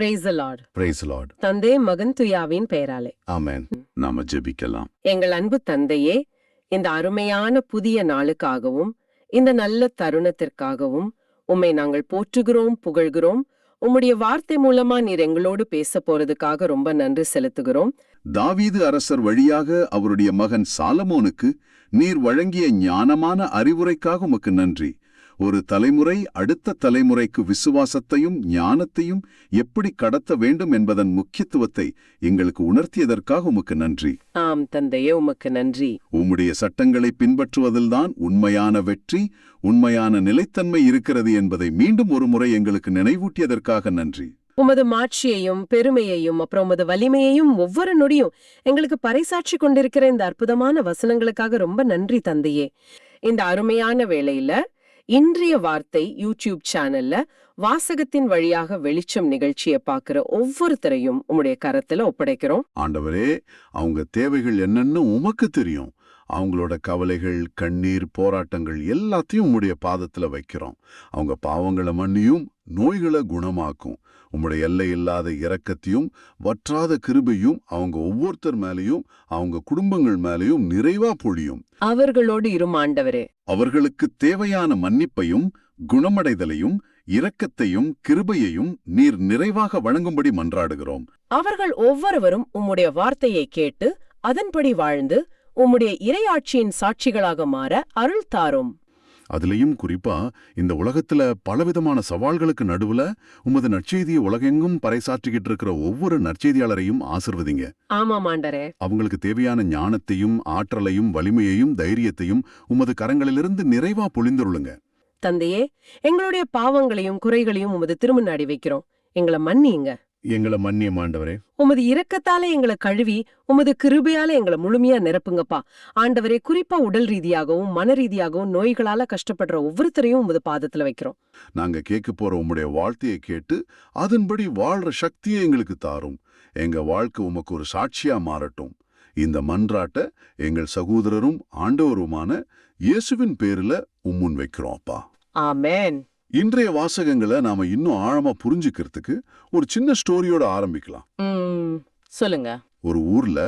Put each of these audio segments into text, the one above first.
Praise the Lord. Praise the Lord. தந்தை மகன் துயாவின் பெயராலே Amen. நாம ஜெபிக்கலாம். எங்கள் அன்பு தந்தையே, இந்த அருமையான புதிய நாளுக்காகவும் இந்த நல்ல தருணத்திற்காகவும் உம்மை நாங்கள் போற்றுகிறோம், புகழ்கிறோம். உம்முடைய வார்த்தை மூலமா நீர் எங்களோடு பேச போறதுக்காக ரொம்ப நன்றி செலுத்துகிறோம். தாவீது அரசர் வழியாக அவருடைய மகன் சாலமோனுக்கு நீர் வழங்கிய ஞானமான அறிவுரைக்காக உமக்கு நன்றி. ஒரு தலைமுறை அடுத்த தலைமுறைக்கு விசுவாசத்தையும் ஞானத்தையும் எப்படி கடத்த வேண்டும் என்பதன் முக்கியத்துவத்தை எங்களுக்கு உணர்த்தியதற்காக உமக்கு நன்றி. ஆம் தந்தையே, உமக்கு நன்றி. உம்முடைய சட்டங்களை பின்பற்றுவதில்தான் உண்மையான வெற்றி, உண்மையான நிலைத்தன்மை இருக்கிறது என்பதை மீண்டும் ஒரு முறை எங்களுக்கு நினைவூட்டியதற்காக நன்றி. உமது மாட்சியையும் பெருமையையும் அப்புறம் உமது வலிமையையும் ஒவ்வொரு நொடியும் எங்களுக்கு பறைசாற்றி கொண்டிருக்கிற இந்த அற்புதமான வசனங்களுக்காக ரொம்ப நன்றி தந்தையே. இந்த அருமையான வேளையில இன்றைய வார்த்தை யூடியூப் சேனல்ல வாசகத்தின் வழியாக வெளிச்சம் நிகழ்ச்சியை பார்க்கிற ஒவ்வொருத்தரையும் உம்முடைய கரத்துல ஒப்படைக்கிறோம். ஆண்டவரே, அவங்க தேவைகள் என்னன்னு உமக்கு தெரியும். அவங்களோட கவலைகள், கண்ணீர், போராட்டங்கள் எல்லாத்தையும் உம்முடைய பாதத்துல வைக்கிறோம். அவங்க பாவங்களை மன்னியும், நோய்களை குணமாக்கும். உம்முடைய எல்லை இல்லாத இரக்கத்தையும் வற்றாத கிருபையும் அவங்க ஒவ்வொருத்தர் மேலேயும் அவங்க குடும்பங்கள் மேலேயும் நிறைவா பொழியும். அவர்களோடு இரும் ஆண்டவரே. அவர்களுக்கு தேவையான மன்னிப்பையும் குணமடைதலையும் இரக்கத்தையும் கிருபையையும் நீர் நிறைவாக வழங்கும்படி மன்றாடுகிறோம். அவர்கள் ஒவ்வொருவரும் உம்முடைய வார்த்தையை கேட்டு அதன்படி வாழ்ந்து உம்முடைய இறையாட்சியின் சாட்சிகளாக மாற அருள் தாரும். அதுலயும் குறிப்பா இந்த உலகத்துல பலவிதமான சவால்களுக்கு நடுவுல உமது நற்செய்தியை உலகெங்கும் பறைசாற்றிக்கிட்டு இருக்கிற ஒவ்வொரு நற்செய்தியாளரையும் ஆசிர்வதிங்க. ஆமாம் ஆண்டரே. அவங்களுக்கு தேவையான ஞானத்தையும் ஆற்றலையும் வலிமையையும் தைரியத்தையும் உமது கரங்களிலிருந்து நிறைவா பொழிந்துருளுங்க. தந்தையே, எங்களுடைய பாவங்களையும் குறைகளையும் உமது திருமுன்னாடி வைக்கிறோம். எங்களை மன்னியுங்க. எங்களை மன்னியம் ஆண்டவரே. உமது இரக்கத்தால எங்களை கழுவி உமது கிருபையால எங்களை முழுமையா நிரப்புங்கப்பா. ஆண்டவரே, குறிப்பா உடல் ரீதியாகவும் மன ரீதியாகவும் நோய்களால கஷ்டப்படுற ஒவ்வொருத்தரையும் உமது பாதத்துல வைக்கிறோம். நாங்க கேட்க போற உம்முடைய வாழ்த்தையை கேட்டு அதன்படி வாழ்ற சக்தியை எங்களுக்கு தாரும். எங்க வாழ்க்கை உமக்கு ஒரு சாட்சியா மாறட்டும். இந்த மன்றாட்ட எங்கள் சகோதரரும் ஆண்டவருமான இயேசுவின் பேர்ல உம்முன் வைக்கிறோம் அப்பா. ஆமென். இன்றைய வாசகங்களை நாம இன்னும் ஆழமா புரிஞ்சுக்கிறதுக்கு ஒரு சின்ன ஸ்டோரியோட ஆரம்பிக்கலாம். சொல்லுங்க. ஒரு ஊர்ல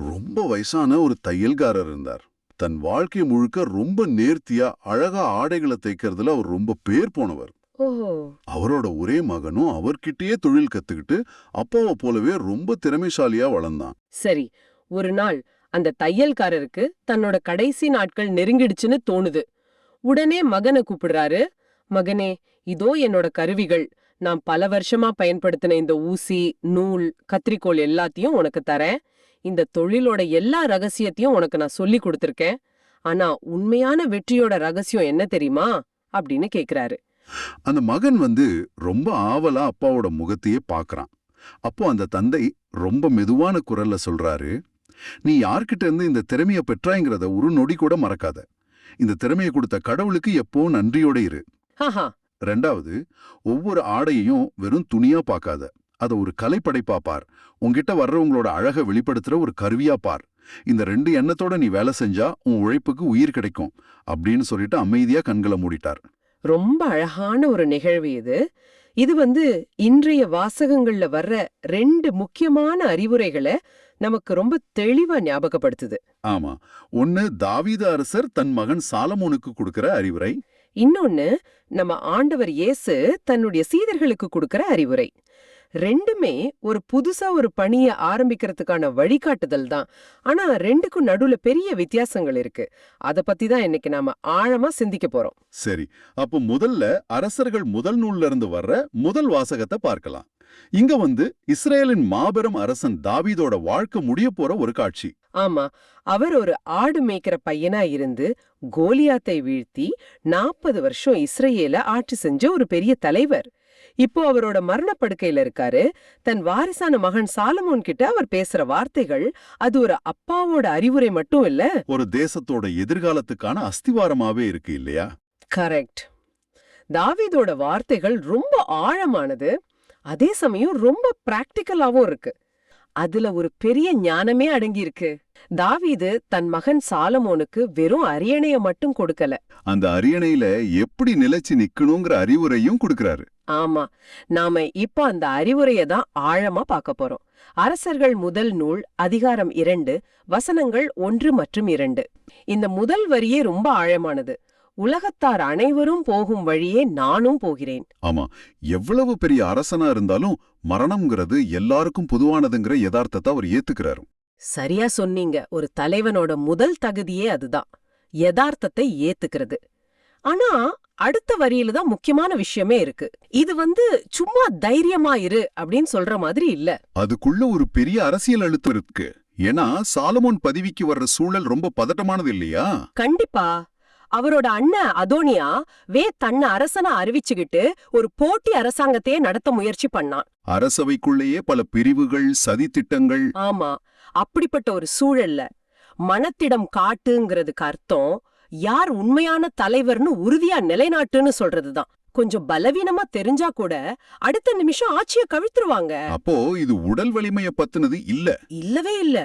ரொம்ப வயசான ஒரு தையல்காரர் இருந்தார். தன் வாழ்க்கை முழுக்க ரொம்ப நேர்த்தியா அழகா ஆடைகளை தைக்கிறதுல அவர் ரொம்ப பேர் போனவர். அவரோட ஒரே மகனும் அவர்கிட்டயே தொழில் கத்துக்கிட்டு அப்பாவை போலவே ரொம்ப திறமைசாலியா வளர்ந்தான். சரி, ஒரு நாள் அந்த தையல்காரருக்கு தன்னோட கடைசி நாட்கள் நெருங்கிடுச்சுன்னு தோணுது. உடனே மகனை கூப்பிடுறாரு. மகனே, இதோ என்னோட கருவிகள். நான் பல வருஷமா பயன்படுத்தின இந்த ஊசி, நூல், கத்திரிக்கோள் எல்லாத்தையும் உனக்கு தரேன். இந்த தொழிலோட எல்லா ரகசியத்தையும் உனக்கு நான் சொல்லி கொடுத்திருக்கேன். ஆனா உண்மையான வெற்றியோட ரகசியம் என்ன தெரியுமா அப்படின்னு கேக்குறாரு. அந்த மகன் ரொம்ப ஆவலா அப்பாவோட முகத்தையே பாக்குறான். அப்போ அந்த தந்தை ரொம்ப மெதுவான குரல்ல சொல்றாரு, நீ யார்கிட்ட இருந்து இந்த திறமைய பெற்றாய்ங்கிறத ஒரு நொடி கூட மறக்காத. இந்த திறமையை கொடுத்த கடவுளுக்கு எப்பவும் நன்றியோட இரு. ரெண்டாவது, ஒவ்வொரு ஆடையையும் வெறும் துணியா பார்க்காத. அத ஒரு கலைப்படைப்பா பார். உன்கிட்ட வர்றவங்களோட அழக வெளிப்படுத்துற ஒரு கருவியா பார். இந்த 2 எண்ணத்தோட நீ வேலை செஞ்சா உன் உழைப்புக்கு உயிர் கிடைக்கும் அப்படின்னு சொல்லிட்டு அமைதியா கண்களை மூடிட்டார். ரொம்ப அழகான ஒரு நிகழ்வு இது. இது இன்றைய வாசகங்கள்ல வர்ற 2 முக்கியமான அறிவுரைகளை நமக்கு ரொம்ப தெளிவா ஞாபகப்படுத்துது. ஆமா, ஒன்னு தாவீது அரசர் தன் மகன் சாலமோனுக்கு கொடுக்கிற அறிவுரை. இன்னொன்னு நம்ம ஆண்டவர் இயேசு தன்னுடைய சீடர்களுக்கு கொடுக்கிற அறிவுரை. 2மே புதுசா ஒரு பணியை ஆரம்பிக்கிறதுக்கான வழிகாட்டுதல் தான். ஆனா 2க்கும் நடுவுல பெரிய வித்தியாசங்கள் இருக்கு. அத பத்தி தான் இன்னைக்கு நாம ஆழமா சிந்திக்க போறோம். சரி, அப்போ முதல்ல அரசர்கள் முதல் நூல்ல இருந்து வர்ற முதல் வாசகத்தை பார்க்கலாம். இங்க இஸ்ரேலின் மாபெரும் அரசன் தாவீதோட வாழ்க்கை முடிய போற ஒரு காட்சி. ஆமா, அவர் ஒரு ஆடு மேய்க்கிற பையனா இருந்து கோலியாத்தை வீழ்த்தி 40 வருஷம் இஸ்ரேல ஆட்சி செஞ்ச ஒரு பெரிய தலைவர். இப்போ அவரோட மரணப்படுக்கையில இருக்காரு. தன் வாரிசான மகன் சாலமோன் கிட்ட அவர் பேசுற வார்த்தைகள் அது ஒரு அப்பாவோட அறிவுரை மட்டும் இல்ல, ஒரு தேசத்தோட எதிர்காலத்துக்கான அஸ்திவாரமாவே இருக்கு இல்லையா? கரெக்ட். தாவீதோட வார்த்தைகள் ரொம்ப ஆழமானது, அதே சமயம் ரொம்ப பிராக்டிக்கலாவும் இருக்கு. அதுல ஒரு பெரிய ஞானமே அடங்கி இருக்கு. தாவீது தன் மகன் சாலமோனுக்கு வெறும் அரியணைய மட்டும் கொடுக்கல, அந்த அரியணையில எப்படி நிலைச்சு நிக்கணுங்கிற அறிவுரையும் கொடுக்கறாரு. ஆமா, நாம இப்ப அந்த அறிவுரையை தான் ஆழமா பார்க்க போறோம். அரசர்கள் முதல் நூல் அதிகாரம் 2 வசனங்கள் 1 மற்றும் 2. இந்த முதல் வரியே ரொம்ப ஆழமானது. உலகத்தார் அனைவரும் போகும் வழியே நானும் போகிறேன். ஆமா, எவ்வளவு பெரிய அரசனா இருந்தாலும் மரணம்ங்கிறது எல்லாருக்கும் பொதுவானதுங்கிற யதார்த்தத்தை அவர் ஏத்துக்கிறாரு. சரியா சொன்னீங்க. ஒரு தலைவனோட முதல் தகுதியே அதுதான், யதார்த்தத்தை ஏத்துக்கிறது. ஆனா அடுத்த வரியில தான் முக்கியமான விஷயமே இருக்கு. இது சும்மா தைரியமா இரு அப்படின்னு சொல்ற மாதிரி இல்ல. அதுக்குள்ள ஒரு பெரிய அரசியல் அழுத்தம் இருக்கு. ஏன்னா சாலமோன் பதவிக்கு வர்ற சூழல் ரொம்ப பதட்டமானது இல்லையா? கண்டிப்பா. அவரோட அண்ணன் அதோனியா தன்னை அரசனா அறிவிச்சுக்கிட்டு ஒரு போட்டி அரசாங்கத்தையே நடத்த முயற்சி பண்ணான். அரசவைக்குள்ளேயே பல பிரிவுகள், சதி திட்டங்கள். ஆமா, அப்படிப்பட்ட ஒரு சூழல்ல மனத்திடம் காட்டுங்கிறதுக்கு அர்த்தம் யார் உண்மையான தலைவர்னு உறுதியா நிலைநாட்டுன்னு சொல்றதுதான். கொஞ்சம் பலவீனமா தெரிஞ்சா கூட அடுத்த நிமிஷம் ஆட்சிய கவிழ்த்துருவாங்க. அப்போ இது உடல் வலிமைய பத்தினது இல்ல. இல்லவே இல்ல.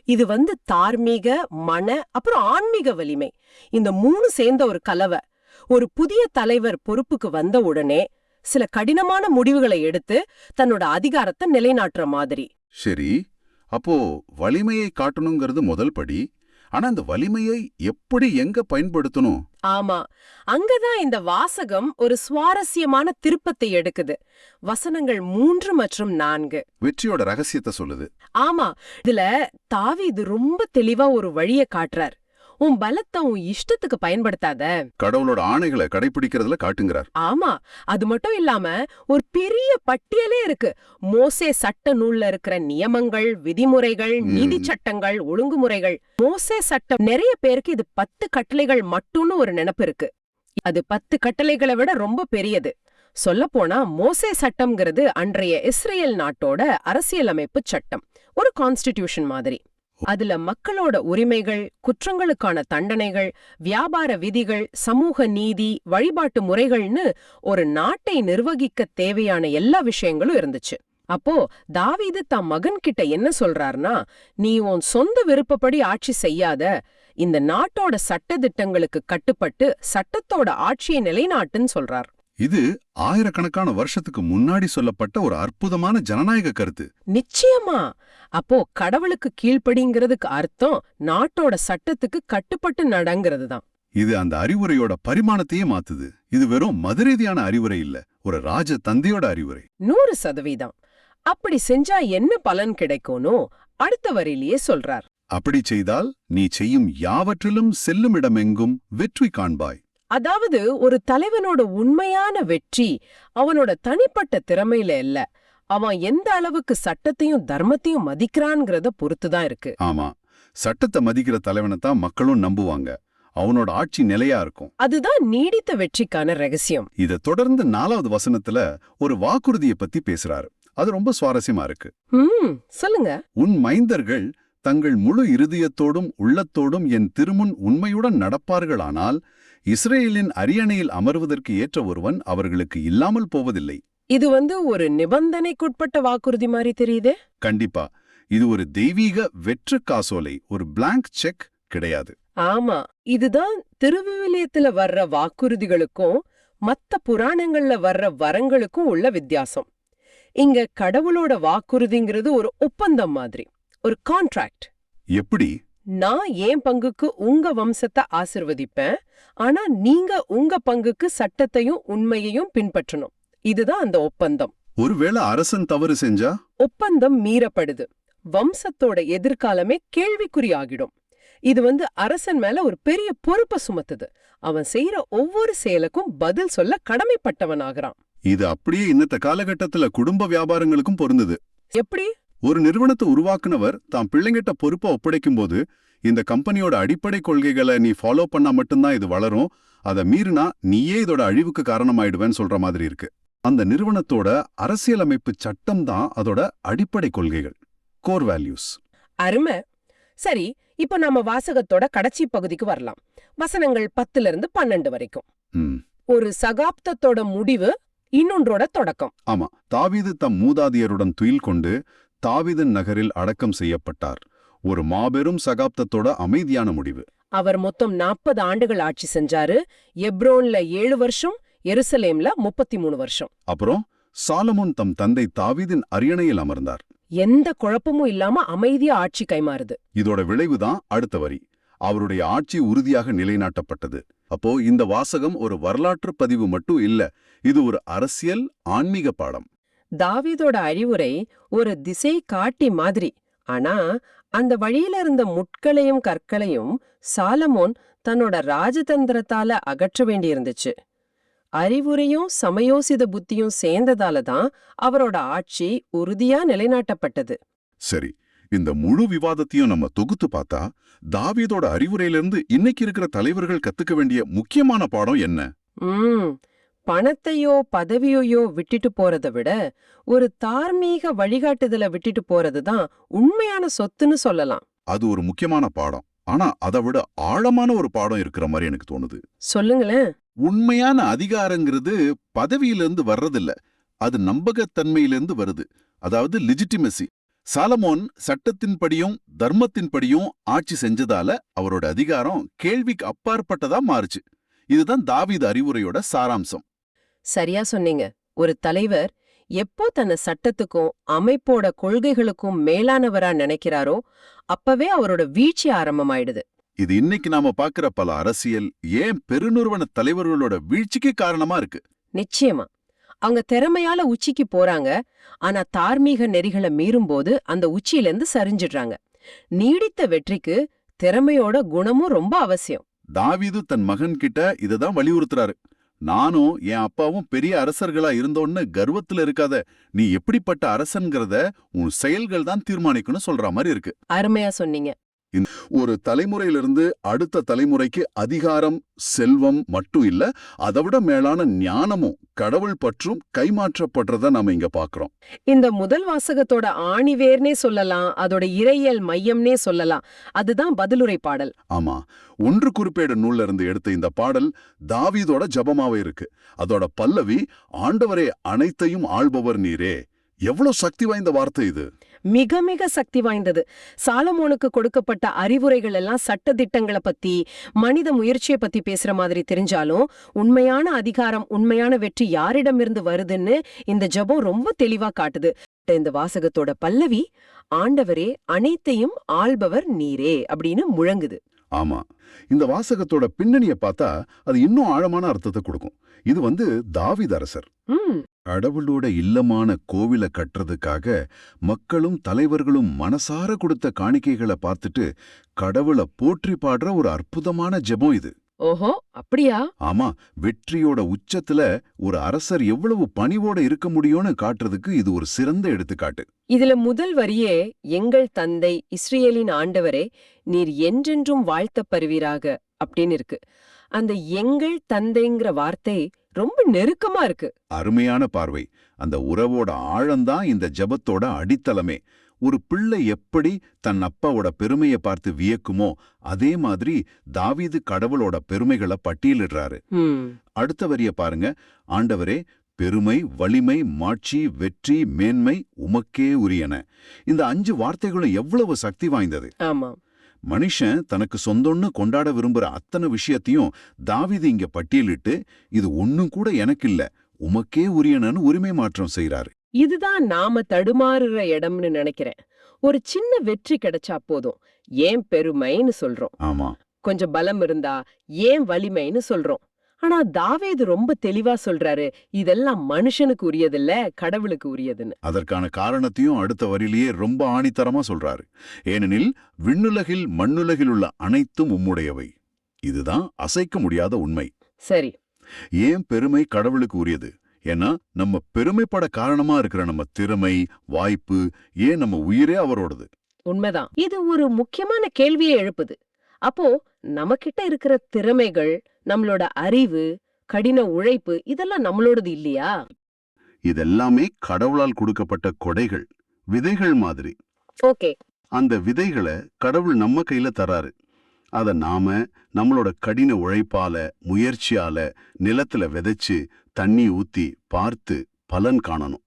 இது தார்மீக, மன, அப்புறம் ஆன்மீக வலிமை. இந்த 3 சேர்ந்த ஒரு கலவை. ஒரு புதிய தலைவர் பொறுப்புக்கு வந்த உடனே சில கடினமான முடிவுகளை எடுத்து தன்னோட அதிகாரத்தை நிலைநாட்டுற மாதிரி. சரி, அப்போ வலிமையை காட்டணுங்கிறது முதல் படி. ஆனா அந்த வலிமையை எப்படி எங்க பயன்படுத்தணும்? ஆமா, அங்கதான் இந்த வாசகம் ஒரு சுவாரஸ்யமான திருப்பத்தை எடுக்குது. வசனங்கள் 3 மற்றும் 4 வெற்றியோட ரகசியத்தை சொல்லுது. ஆமா, இதுல தாவீது ரொம்ப தெளிவா ஒரு வழிய காட்டுறார். உன் பலத்தை உன் இஷ்டத்துக்கு பயன்படுத்தாத, கடவுளோட ஆணைகளை கடைபிடிக்கிறதுல காட்டுங்கிறார். ஆமா, அது மட்டும் இல்லாம ஒரு பெரிய பட்டியலே இருக்கு. மோசே சட்ட நூல்ல இருக்கிற நியமங்கள், விதிமுறைகள், நீதி சட்டங்கள், ஒழுங்குமுறைகள். மோசே சட்டம் நிறைய பேருக்கு இது 10 கட்டளைகள் மட்டும்னு ஒரு நினைப்பு இருக்கு. அது 10 கட்டளைகளை விட ரொம்ப பெரியது. சொல்லப்போனா மோசே சட்டம்ங்கிறது அன்றைய இஸ்ரேல் நாட்டோட அரசியலமைப்பு சட்டம், ஒரு கான்ஸ்டிடியூஷன் மாதிரி. அதுல மக்களோட உரிமைகள், குற்றங்களுக்கான தண்டனைகள், வியாபார விதிகள், சமூக நீதி, வழிபாட்டு முறைகள்னு ஒரு நாட்டை நிர்வகிக்க தேவையான எல்லா விஷயங்களும் இருந்துச்சு. அப்போ தாவீது தம் மகன் கிட்ட என்ன சொல்றார்னா, நீ உன் சொந்த விருப்பப்படி ஆட்சி செய்யாத, இந்த நாட்டோட சட்ட திட்டங்களுக்கு கட்டுப்பட்டு சட்டத்தோட ஆட்சியை நிலைநாட்டுன்னு சொல்றார். இது ஆயிரக்கணக்கான வருஷத்துக்கு முன்னாடி சொல்லப்பட்ட ஒரு அற்புதமான ஜனநாயக கருத்து. நிச்சயமா. அப்போ கடவுளுக்கு கீழ்ப்படிங்கிறதுக்கு அர்த்தம் நாட்டோட சட்டத்துக்கு கட்டுப்பட்டு நடங்கிறது தான். இது அந்த அறிவுரையோட பரிமாணத்தையே மாத்துது. இது வெறும் மதரீதியான அறிவுரை இல்ல, ஒரு ராஜ தந்தையோட அறிவுரை. 100%. அப்படி செஞ்சா என்ன பலன் கிடைக்கும்னு அடுத்த வரியிலேயே சொல்றார். அப்படி செய்தால் நீ செய்யும் யாவற்றிலும் செல்லும் இடமெங்கும் வெற்றி காண்பாய். அதாவது ஒரு தலைவனோட உண்மையான வெற்றி அவனோட தனிப்பட்ட திறமையில இல்ல, அவன் எந்த அளவுக்கு சட்டத்தையும் தர்மத்தையும் மதிக்கிறான்ங்கிறத பொறுத்துதான் இருக்கு. ஆமா, சட்டத்தை மதிக்கிற தலைவனை தான் மக்களும் நம்புவாங்க. அவனோட ஆட்சி நிலையா இருக்கும். அதுதான் நீடித்த வெற்றிக்கான ரகசியம். இத தொடர்ந்து 4வது வசனத்துல ஒரு வாக்குறுதியை பத்தி பேசுறாரு. அது ரொம்ப சுவாரஸ்யமா இருக்கு. சொல்லுங்க. உன் மைந்தர்கள் தங்கள் முழு இருதயத்தோடும் உள்ளத்தோடும் என் திருமுன் உண்மையுடன் நடப்பார்களானால் இஸ்ரேலின் அரியணையில் அமர்வதற்கு ஏற்ற ஒருவன் அவர்களுக்கு இல்லாமல் போவதில்லை. இது ஒரு நிபந்தனைக்குட்பட்ட வாக்குறுதி மாதிரி தெரியுதே. கண்டிப்பா, இது ஒரு தெய்வீக வெற்று காசோலை, ஒரு பிளாங்க் செக் கிடையாது. ஆமா, இதுதான் திருவிவிலியத்துல வர்ற வாக்குறுதிகளுக்கும் மத்த புராணங்கள்ல வர்ற வரங்களுக்கும் உள்ள வித்தியாசம். இங்க கடவுளோட வாக்குறுதிங்கிறது ஒரு ஒப்பந்தம் மாதிரி, ஒரு கான்ட்ராக்ட். எப்படி? நான் என் பங்குக்கு உங்க வம்சத்தை ஆசிர்வதிப்பேன், ஆனா நீங்க உங்க பங்குக்கு சட்டத்தையும் உண்மையையும் பின்பற்றணும். இதுதான் அந்த ஒப்பந்தம். ஒருவேளை அரசன் தவறு செஞ்சா ஒப்பந்தம் மீறப்படுது, வம்சத்தோட எதிர்காலமே கேள்விக்குறியாகிடும். இது அரசன் மேல ஒரு பெரிய பொறுப்பை சுமத்துது. அவன் செய்யற ஒவ்வொரு செயலுக்கும் பதில் சொல்ல கடமைப்பட்டவனாகிறான். இது அப்படியே இன்னத்த காலகட்டத்துல குடும்ப வியாபாரங்களுக்கும் பொருந்தது. எப்படி? ஒரு நிறுவனத்தை உருவாக்குனவர் தாம் பிள்ளைங்கிட்ட பொறுப்பை ஒப்படைக்கும் போது, இந்த கம்பெனியோட அடிப்படை கொள்கைகளை நீ ஃபாலோ பண்ணா மட்டும்தான் இது வளரும், அதை மீறினா நீயே இதோட அழிவுக்கு காரணமாயிடுவேன்னு சொல்ற மாதிரி இருக்கு. அந்த நிறுவனத்தோட அரசியலமைப்பு சட்டம் தான் அதோட அடிப்படை கொள்கைகள், கோர் வேல்யூஸ். அருமை. சரி, இப்ப நம்ம வாசகத்தோட கடைசி பகுதிக்கு வரலாம். வசனங்கள் 10லிருந்து 12 வரைக்கும். ஒரு சகாப்தத்தோட முடிவு, இன்னொன்றோட தொடக்கம். ஆமா, தாவீது தம் மூதாதியருடன் துயில் கொண்டு தாவீதின் நகரில் அடக்கம் செய்யப்பட்டார். ஒரு மாபெரும் சகாப்தத்தோட அமைதியான முடிவு. அவர் மொத்தம் 40 ஆண்டுகள் ஆட்சி செஞ்சாரு. எப்ரோன்ல 7 வருஷம், எருசலேம்ல 33 வருஷம். அப்புறம் சாலமோன் தம் தந்தை தாவீதின் அரியணையில் அமர்ந்தார். எந்த குழப்பமும் இல்லாம அமைதியா ஆட்சி கைமாறுது. இதோட விளைவுதான் அடுத்த வரி. அவருடைய ஆட்சி உறுதியாக நிலைநாட்டப்பட்டது. அப்போ இந்த வாசகம் ஒரு வரலாற்று பதிவு மட்டும் இல்ல, இது ஒரு அரசியல் ஆன்மீக பாடம். தாவீதோட அறிவுரை ஒரு திசை காட்டி மாதிரி. ஆனா அந்த வழியில இருந்த முட்களையும் கற்களையும் சாலமோன் தன்னோட ராஜதந்திரத்தால அகற்ற வேண்டியிருந்துச்சு. அறிவுரையும் சமயோசித புத்தியும் சேர்ந்ததால தான் அவரோட ஆட்சி உறுதியா நிலைநாட்டப்பட்டது. சரி, இந்த முழு விவாதத்தையும் நம்ம தொகுத்து பார்த்தா தாவீதோட அறிவுரையிலிருந்து இன்னைக்கு இருக்கிற தலைவர்கள் கத்துக்க வேண்டிய முக்கியமான பாடம் என்ன? பணத்தையோ பதவியையோ விட்டுட்டு போறதை விட ஒரு தார்மீக வழிகாட்டுதலை விட்டுட்டு போறதுதான் உண்மையான சொத்துன்னு சொல்லலாம். அது ஒரு முக்கியமான பாடம். ஆனா அதை விட ஆழமான ஒரு பாடம் இருக்கிற மாதிரி எனக்கு தோணுது. சொல்லுங்களேன். உண்மையான அதிகாரங்கிறது பதவியிலிருந்து வர்றதில்ல, அது நம்பகத்தன்மையிலிருந்து வருது. அதாவது லிஜிட்டிமசி. சாலமோன் சட்டத்தின்படியும் தர்மத்தின்படியும் ஆட்சி செஞ்சதால அவரோட அதிகாரம் கேள்விக்கு அப்பாற்பட்டதா மாறுச்சு. இதுதான் தாவீது அறிவுரையோட சாராம்சம். சரியா சொன்னீங்க. ஒரு தலைவர் எப்போ தன்னை சட்டத்துக்கும் அமைப்போட கொள்கைகளுக்கும் மேலானவரா நினைக்கிறாரோ அப்பவே அவரோட வீழ்ச்சி ஆரம்பமாயிடுது. இது இன்னைக்கு நாம பாக்குற பல அரசியல், ஏன் பெருநிறுவன தலைவர்களோட வீழ்ச்சிக்கு காரணமா இருக்கு. நிச்சயமா. அவங்க திறமையால உச்சிக்கு போறாங்க, ஆனா தார்மீக நெறிகளை மீறும்போது அந்த உச்சியிலேருந்து சரிஞ்சிடுறாங்க. நீடித்த வெற்றிக்கு திறமையோட குணமும் ரொம்ப அவசியம். தாவீது தன் மகன் கிட்ட இததான் வலியுறுத்துறாரு. நானும் என் அப்பாவும் பெரிய அரசர்களா இருந்தோன்னு கர்வத்துல இருக்காத, நீ எப்படிப்பட்ட அரசன்கிறத உன் செயல்கள் தான் தீர்மானிக்கணும் சொல்ற மாதிரி இருக்கு. அருமையா சொன்னீங்க. ஒரு தலைமுறையிலிருந்து அடுத்த தலைமுறைக்கு அதிகாரம், செல்வம் மட்டும் இல்ல, அதை விட மேலான ஞானமும் கடவுள் பற்றும் கைமாற்றப்படுறத நாம இங்க பாக்குறோம். இந்த முதல் வாசகத்தோட ஆணிவேர்னே சொல்லலாம், அதோட இறையியல் மையம்னே சொல்லலாம். அதுதான் பதிலுரை பாடல். ஆமா, ஒன்று குறிப்பேடு நூல்ல இருந்து எடுத்த இந்த பாடல் தாவீதோட ஜபமாவே இருக்கு. அதோட பல்லவி, ஆண்டவரே அனைத்தையும் ஆள்பவர் நீரே. எவ்வளவு சக்தி வாய்ந்த வார்த்தை இது! மிக மிக சக்தி வாய்ந்தது. சாலமோனுக்கு கொடுக்கப்பட்ட அறிவுரைகள் எல்லாம் சட்ட திட்டங்களை பத்தி, மனித முயற்சியை பத்தி பேசுற மாதிரி தெரிஞ்சாலும் உண்மையான அதிகாரம், உண்மையான வெற்றி யாரிடமிருந்து வருதுன்னு இந்த ஜெபம் ரொம்ப தெளிவா காட்டுது. இந்த வாசகத்தோட பல்லவி, ஆண்டவரே அனைத்தையும் ஆள்பவர் நீரே அப்படின்னு முழங்குது. ஆமா, இந்த வாசகத்தோட பின்னணிய பார்த்தா அது இன்னும் ஆழமான அர்த்தத்தை கொடுக்கும். இது தாவீது அரசர் கடவுளோட இல்லமான கோவில கட்டுறதுக்காக மக்களும் தலைவர்களும் மனசார கொடுத்த காணிக்கைகளை பார்த்துட்டு கடவுளை போற்றி பாடுற ஒரு அற்புதமான ஜெபம் இது. ஓஹோ, அப்படியா? ஆமா, வெற்றியோட உச்சத்துல ஒரு அரசர் எவ்வளவு பணிவோட இருக்க முடியும்னு காட்டுறதுக்கு இது ஒரு சிறந்த எடுத்துக்காட்டு. இதுல முதல் வரியே, எங்கள் தந்தை இஸ்ரேலின் ஆண்டவரே நீர் என்றென்றும் வாழ்த்தப் பெறுவீராக அப்படின்னு இருக்கு. அந்த எங்கள் தந்தைங்கிற வார்த்தை ரொம்ப நெருக்கமா இருக்கு. அருமையான பார்வை. அந்த உறவோட ஆழம்தான் இந்த ஜெபத்தோட அடித்தளமே. ஒரு பிள்ளை எப்படி தன் அப்பாவோட பெருமையை பார்த்து வியக்குமோ அதே மாதிரி தாவீது கடவுளோட பெருமைகளை பட்டியலிடுறாரு. அடுத்த வரிய பாருங்க. ஆண்டவரே பெருமை, வலிமை, மாட்சி, வெற்றி, மேன்மை உமக்கே உரியன. இந்த 5 வார்த்தைகளும் எவ்வளவு சக்தி வாய்ந்தது! ஆமா. மனுஷன் தனக்கு சொந்தம்னு கொண்டாட விரும்புற அத்தனை விஷயத்தையும் தாவீது இங்க பட்டியலிட்டு, இது ஒன்னும் கூட எனக்கு இல்ல, உமக்கே உரியனன்னு உரிமை மாற்றம் செய்யறாரு. இதுதான் நாம தடுமாறுற இடம்னு நினைக்கிறேன். ஒரு சின்ன வெற்றி கிடைச்சா போதும், ஏன் பெருமைன்னு சொல்றோம். ஆமா, கொஞ்சம் பலம் இருந்தா ஏன் வலிமைன்னு சொல்றோம். ஆனா தாவீது ரொம்ப தெளிவா சொல்றாரு, இதெல்லாம் மனுஷனுக்கு உரியதில்ல, கடவுளுக்கு உரியதுன்னு. அதற்கான காரணத்தையும் அடுத்த வரியிலேயே ரொம்ப ஆணித்தரமா சொல்றாரு. ஏனெனில் விண்ணுலகில் மண்ணுலகில் உள்ள அனைத்தும் உம்முடையவை. இதுதான் அசைக்க முடியாத உண்மை. சரி, ஏன் பெருமை கடவுளுக்கு உரியது? ஏன்னா நம்ம பெருமைப்பட காரணமா இருக்கிற நம்ம திறமை, வாய்ப்பு, ஏன் நம்ம உயிரே அவரோடது. உண்மைதான். இது ஒரு முக்கியமான கேள்வியை எழுப்புது. அப்போ நமக்கிட்ட இருக்கிற திறமைகள், நம்மளோட அறிவு, கடின உழைப்பு இதெல்லாம் நம்மளோடது இல்லையா? இதெல்லாமே கடவுளால் கொடுக்கப்பட்ட கொடைகள், விதைகள் மாதிரி. ஓகே. அந்த விதைகளை கடவுள் நம்ம கையில தராரு. அத நாம நம்மளோட கடின உழைப்பால, முயற்சியால நிலத்துல விதைச்சு தண்ணி ஊத்தி பார்த்து பலன் காணணும்.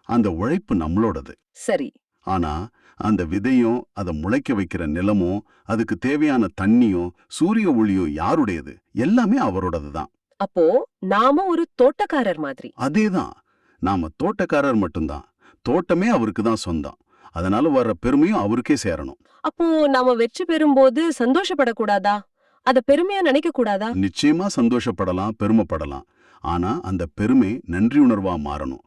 அந்த உழைப்பு நம்மளோடது. சரி. ஆனா அந்த விதையும் அதை முளைக்க வைக்கிற நிலமும் அதுக்கு தேவையான தண்ணியும் சூரிய ஒளியும் யாருடையது? எல்லாமே அவரோடது தான். அப்போ நாம ஒரு தோட்டக்காரர் மாதிரி. அதேதான். நாம தோட்டக்காரர் மட்டும்தான். தோட்டமே அவருக்கு தான் சொந்தம். அதனால வர்ற பெருமையும் அவருக்கே சேரணும். அப்போ நாம வெற்றி பெறும்போது சந்தோஷப்படக்கூடாதா? அத பெருமையா நினைக்க கூடாதா? நிச்சயமா சந்தோஷப்படலாம், பெருமைப்படலாம். ஆனா அந்த பெருமை நன்றியுணர்வா மாறணும்.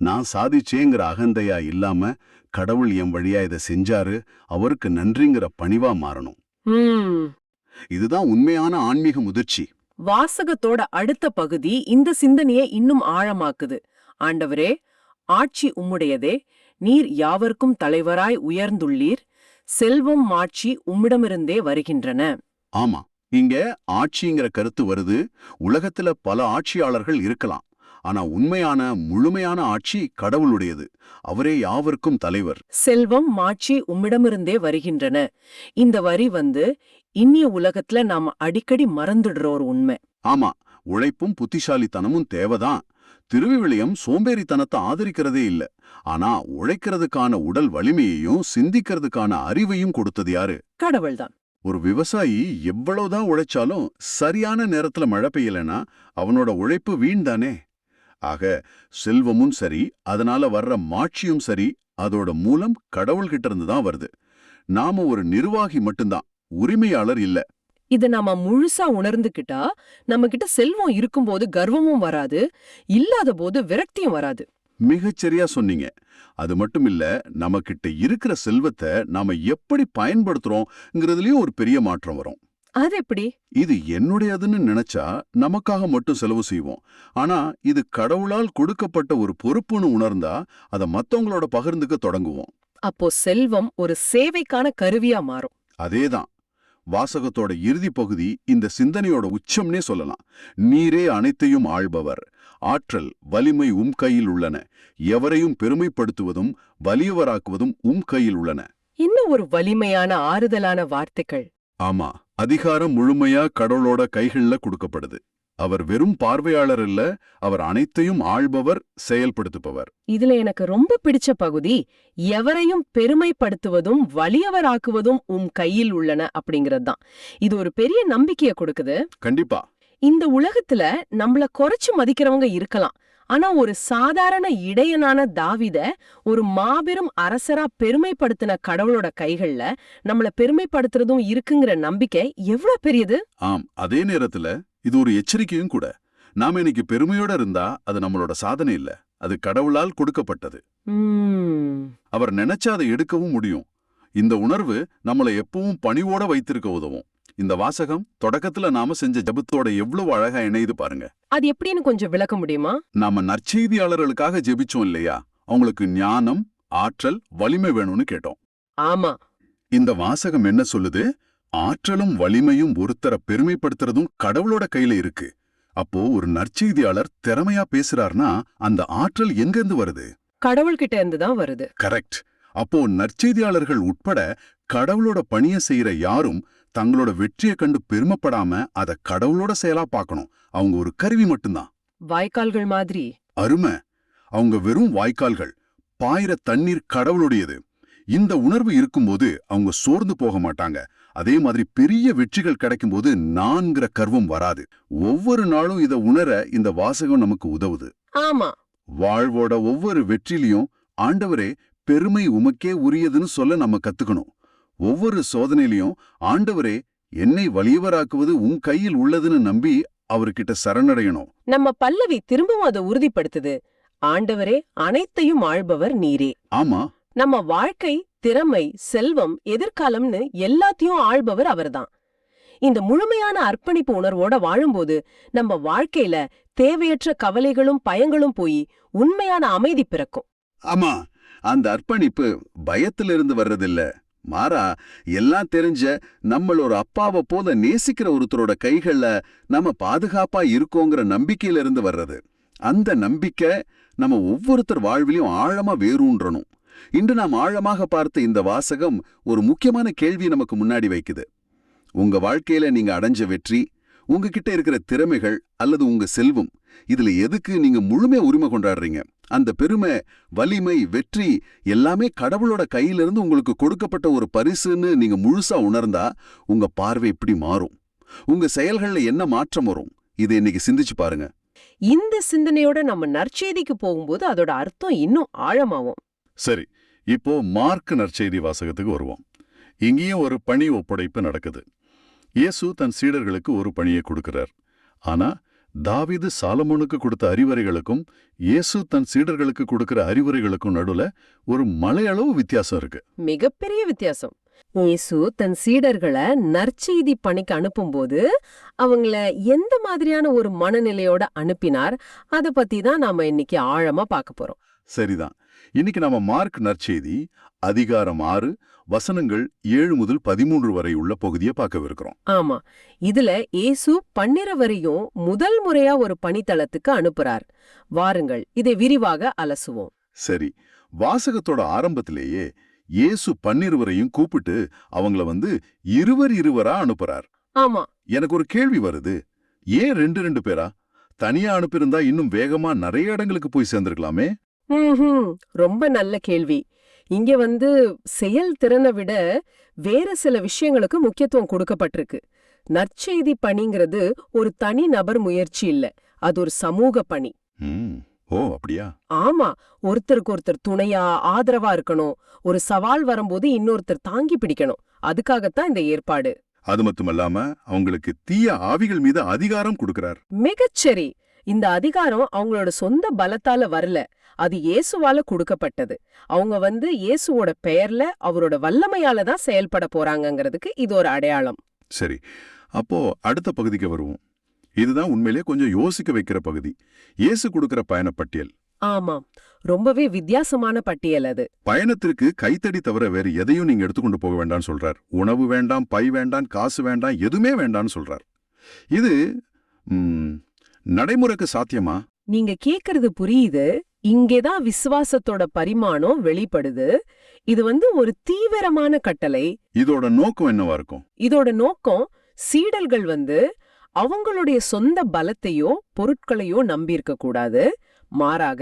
நான் சாதிச்சேங்கிற அகந்தையா இல்லாம, கடவுள் என் வழியா இதை செஞ்சாரு, அவருக்கு நன்றிங்கிற பணிவா மாறணும். ம். இதுதான் உண்மையான ஆன்மீக முதிர்ச்சி. வாசகத்தோட அடுத்த பகுதி இந்த சிந்தனையை இன்னும் ஆழமாக்குது. ஆண்டவரே, ஆட்சி உம்முடையதே, நீர் யாவர்க்கும் தலைவராய் உயர்ந்துள்ளீர், செல்வம் மாட்சி உம்மிடமிருந்தே வருகின்றன. ஆமா, இங்க ஆட்சிங்கிற கருத்து வருது. உலகத்துல பல ஆட்சியாளர்கள் இருக்கலாம். ஆனா உண்மையான முழுமையான ஆட்சி கடவுளுடையது. அவரே யாவர்க்கும் தலைவர். செல்வம் மாட்சி உம்மிடமிருந்தே வருகின்றன. இந்த வரி இன்னிய உலகத்துல நாம அடிக்கடி மறந்துடுற ஒரு உண்மை. ஆமா, உழைப்பும் புத்திசாலித்தனமும் தேவைதான். திருவிவிலியம் சோம்பேறித்தனத்தை ஆதரிக்கிறதே இல்ல. ஆனா உழைக்கிறதுக்கான உடல் வலிமையையும் சிந்திக்கிறதுக்கான அறிவையும் கொடுத்தது யாரு? கடவுள்தான். ஒரு விவசாயி எவ்வளவுதான் உழைச்சாலும் சரியான நேரத்துல மழை பெய்யலனா அவனோட உழைப்பு வீண்தானே. ஆக செல்வமும் சரி, அதனால வர்ற மாட்சியும் சரி, அதோட மூலம் கடவுள்கிட்ட இருந்து தான் வருது. நாம ஒரு நிர்வாகி மட்டும்தான், உரிமையாளர் இல்ல. இத நாம முழுசா உணர்ந்துகிட்டா நம்ம கிட்ட செல்வம் இருக்கும்போது கர்வமும் வராது, இல்லாத போது விரக்தியும் வராது. மிகச்சரியா சொன்னீங்க. அது மட்டும் இல்ல, நமக்கிட்ட இருக்கிற செல்வத்தை நாம எப்படி பயன்படுத்துறோம்ங்கிறதுலயும் ஒரு பெரிய மாற்றம் வரும். அது எப்படி? இது என்னுடையதுன்னு நினைச்சா நமக்காக மட்டும் செலவு செய்வோம். ஆனா இது கடவுளால் கொடுக்கப்பட்ட ஒரு பொறுப்புன்னு உணர்ந்தா அதை மத்தவங்களோட பகிர்ந்துக்க தொடங்குவோம். அப்போ செல்வம் ஒரு சேவைக்கான கருவியா மாறும். அதேதான். வாசகத்தோட இறுதி பகுதி இந்த சிந்தனையோட உச்சம்னே சொல்லலாம். நீரே அனைத்தையும் ஆள்பவர், ஆற்றல் வலிமை கையில் உள்ளன, எவரையும் பெருமைப்படுத்துவதும் வலியவராக்குவதும் கையில் உள்ளன. இன்னும் ஒரு வலிமையான ஆறுதலான வார்த்தைகள். ஆமா, அதிகாரம் முழுமையா கடவுளோட கைகள்ல கொடுக்கப்படுது. அவர் வெறும் பார்வையாளர் இல்ல, அவர் அனைத்தையும் ஆள்பவர், செயல்படுத்துபவர். இதுல எனக்கு ரொம்ப பிடிச்ச பகுதி, எவரையும் பெருமைப்படுத்துவதும் வலியவராக்குவதும் கையில் உள்ளன அப்படிங்கறதுதான். இது ஒரு பெரிய நம்பிக்கைய கொடுக்குது. கண்டிப்பா. இந்த உலகத்துல நம்மள குறைச்சு மதிக்கிறவங்க இருக்கலாம். ஆனா ஒரு சாதாரண இடையனான தாவீத ஒரு மாபெரும் அரசரா பெருமைப்படுத்தின கடவுளோட கைகள்ல நம்மள பெருமைப்படுத்துறதும் இருக்குங்கிற நம்பிக்கை எவ்வளவு பெரியது. ஆம், அதே நேரத்துல இது ஒரு எச்சரிக்கையும் கூட. நாம இன்னைக்கு பெருமையோட இருந்தா அது நம்மளோட சாதனை இல்ல, அது கடவுளால் கொடுக்கப்பட்டது. அவர் நினைச்சா அதை எடுக்கவும் முடியும். இந்த உணர்வு நம்மளை எப்பவும் பணிவோட வைத்திருக்க உதவும். இந்த வாசகம் தொடக்கத்துல நாம செஞ்ச ஜெபத்தோட எவ்வளவு அழகா இணையுது பாருங்க. அது எப்படின்னு கொஞ்சம் விளக்க முடியுமா? நாம நற்செய்தியாளர்களுக்காக ஜெபிச்சோம் இல்லையா? அவங்களுக்கு ஞானம், ஆற்றல், வலிமை வேணும்னு கேட்டோம். ஆமா. இந்த வாசகம் என்ன சொல்லுது? ஆற்றலும் வலிமையும் ஒருத்தரை பெருமைப்படுத்துறதும் கடவுளோட கையில இருக்கு. அப்போ ஒரு நற்செய்தியாளர் திறமையா பேசுறார்னா அந்த ஆற்றல் எங்கிருந்து வருது? கடவுள்கிட்ட இருந்து தான் வருது. கரெக்ட். அப்போ நற்செய்தியாளர்கள் உட்பட கடவுளோட பணியை செய்யற யாரும் தங்களோட வெற்றியை கண்டு பெருமைப்படாம அத கடவுளோட செயலா பார்க்கணும். அவங்க ஒரு கருவி மட்டும்தான். வாய்க்கால்கள் மாதிரி. அருமை. அவங்க வெறும் வாய்க்கால்கள். பாயிர தண்ணீர் கடவுளுடையது. இந்த உணர்வு இருக்கும்போது அவங்க சோர்ந்து போக மாட்டாங்க. அதே மாதிரி பெரிய வெற்றிகள் கிடைக்கும்போது நான்கிற கர்வம் வராது. ஒவ்வொரு நாளும் இத உணர இந்த வாசகம் நமக்கு உதவுது. ஆமா. வாழ்வோட ஒவ்வொரு வெற்றிலையும் ஆண்டவரே பெருமை உமக்கே உரியதுன்னு சொல்ல நம்ம கத்துக்கணும். ஒவ்வொரு சோதனையிலையும் ஆண்டவரே என்னை வலியவராக்குவது கையில் உள்ளதுன்னு நம்பி அவர்கிட்ட சரணடையணும். நம்ம பல்லவி திரும்பவும் அதை உறுதிப்படுத்துது. ஆண்டவரே அனைத்தையும் ஆள்பவர் நீரே. ஆமா. நம்ம வாழ்க்கை, திறமை, செல்வம், எதிர்காலம்னு எல்லாத்தையும் ஆள்பவர் அவர்தான். இந்த முழுமையான அர்ப்பணிப்பு உணர்வோட வாழும்போது நம்ம வாழ்க்கையில தேவையற்ற கவலைகளும் பயங்களும் போய் உண்மையான அமைதி பிறக்கும். ஆமா, அந்த அர்ப்பணிப்பு பயத்திலிருந்து வர்றதில்ல. மாறா எல்லாம் தெரிஞ்ச நம்மள ஒரு அப்பாவை போல நேசிக்கிற ஒருத்தரோட கைகள்ல நம்ம பாதுகாப்பா இருக்கோங்கிற நம்பிக்கையில இருந்து வர்றது. அந்த நம்பிக்கை நம்ம ஒவ்வொருத்தர் வாழ்விலையும் ஆழமா வேரூன்றணும். இன்று நாம் ஆழமாக பார்த்த இந்த வாசகம் ஒரு முக்கியமான கேள்வி நமக்கு முன்னாடி வைக்குது. உங்க வாழ்க்கையில நீங்க அடைஞ்ச வெற்றி, உங்ககிட்ட இருக்கிற திறமைகள் அல்லது உங்க செல்வம், இதுல எதுக்கு நீங்க முழுமையா உரிமை கொண்டாடுறீங்க? அந்த பெருமை, வலிமை, வெற்றி எல்லாமே கடவுளோட கையிலிருந்து உங்களுக்கு கொடுக்கப்பட்ட ஒரு பரிசுன்னு நீங்க முழுசா உணர்ந்தா உங்க பார்வை இப்படி மாறும். உங்க செயல்கள்ல என்ன மாற்றம் வரும்? இதை இன்னைக்கு சிந்திச்சு பாருங்க. இந்த சிந்தனையோட நம்ம நற்செய்திக்கு போகும்போது அதோட அர்த்தம் இன்னும் ஆழமாவும். சரி, இப்போ மார்க் நற்செய்தி வாசகத்துக்கு வருவோம். இங்கேயும் ஒரு பணி ஒப்படைப்பு நடக்குது. இயேசு தன் சீடர்களுக்கு ஒரு பணியை கொடுக்கிறார். ஆனா தாவீது சாலமோனுக்கு கொடுத்த அறிவுரைகளுக்கும் இயேசு தன் சீடர்களுக்கு கொடுக்கிற அறிவுரைகளுக்கும் நடுவுல ஒரு மலையளவு வித்தியாசம் இருக்கு. மிகப்பெரிய வித்தியாசம். இயேசு தன் சீடர்களை நற்செய்தி பணிக்கு அனுப்பும்போது அவங்கள எந்த மாதிரியான ஒரு மனநிலையோட அனுப்பினார், அத பத்தி தான் நாம இன்னைக்கு ஆழமா பார்க்க போறோம். சரிதான். இன்னைக்கு நம்ம மார்க் நற்செய்தி அதிகாரம் 6 வசனங்கள் 7 முதல் 13 வரை உள்ள பகுதியை பார்க்கவிருக்கிறோம். ஆமா, இதுல இயேசு 12 வரையும் முதல் முறையா ஒரு பணித்தளத்துக்கு அனுப்புறார். வாருங்கள், இதை விரிவாக அலசுவோம். சரி, வாசகத்தோட ஆரம்பத்திலேயே இயேசு 12 வரையும் கூப்பிட்டு அவங்கள இருவரா அனுப்புறார். ஆமா, எனக்கு ஒரு கேள்வி வருது. ஏன் 2 பேரா? தனியா அனுப்பியிருந்தா இன்னும் வேகமா நிறைய இடங்களுக்கு போய் சேர்ந்திருக்கலாமே. ரொம்ப நல்ல கேள்வி. இங்க செயல் திறனை விட வேற சில விஷயங்களுக்கு முக்கியத்துவம் கொடுக்கப்பட்டிருக்கு. நற்செய்தி பணிங்கிறது ஒரு தனி நபர் முயற்சி இல்ல, அது ஒரு சமூக பணி. ஓ, அப்படியா? ஆமா, ஒருத்தருக்கு ஒருத்தர் துணையா ஆதரவா இருக்கணும். ஒரு சவால் வரும்போது இன்னொருத்தர் தாங்கி பிடிக்கணும். அதுக்காகத்தான் இந்த ஏற்பாடு. அது மட்டுமல்லாம அவங்களுக்கு தீய ஆவிகள் மீது அதிகாரம் கொடுக்கிறார். மிகச்சரி. இந்த அதிகாரம் அவங்களோட சொந்த பலத்தால வரல, அது இயேசுவால கொடுக்கப்பட்டது. அவங்க இயேசுவோட பெயர்ல அவரோட வல்லமையால தான் செயல்பட போறாங்கங்கிறதுக்கு இது ஒரு அடையாளம். சரி, அப்போ அடுத்த பகுதிக்கு வருவோம். இதுதான் உண்மையிலே கொஞ்சம் யோசிக்க வைக்கிற பகுதி. இயேசு கொடுக்கிற பயணப்பட்டியல். ஆமாம், ரொம்பவே வித்தியாசமான பட்டியல் அது. பயணத்திற்கு கைத்தடி தவிர வேறு எதையும் நீங்க எடுத்துக்கொண்டு போக வேண்டாம்னு சொல்றார். உணவு வேண்டாம், பை வேண்டாம், காசு வேண்டாம், எதுவுமே வேண்டாம்னு சொல்றார். இது நடைமுறைக்கு சாத்தியமா? நீங்க கேக்குறது புரியுது. இங்கேதான் விசுவாசத்தோட பரிமாணம் வெளிப்படுது. இது ஒரு தீவிரமான கட்டளை. இதோட நோக்கம் என்னவா இருக்கும்? இதோட நோக்கம் சீடர்கள் அவங்களுடைய சொந்த பலத்தையோ பொருட்களையோ நம்பியிருக்க கூடாது. மாறாக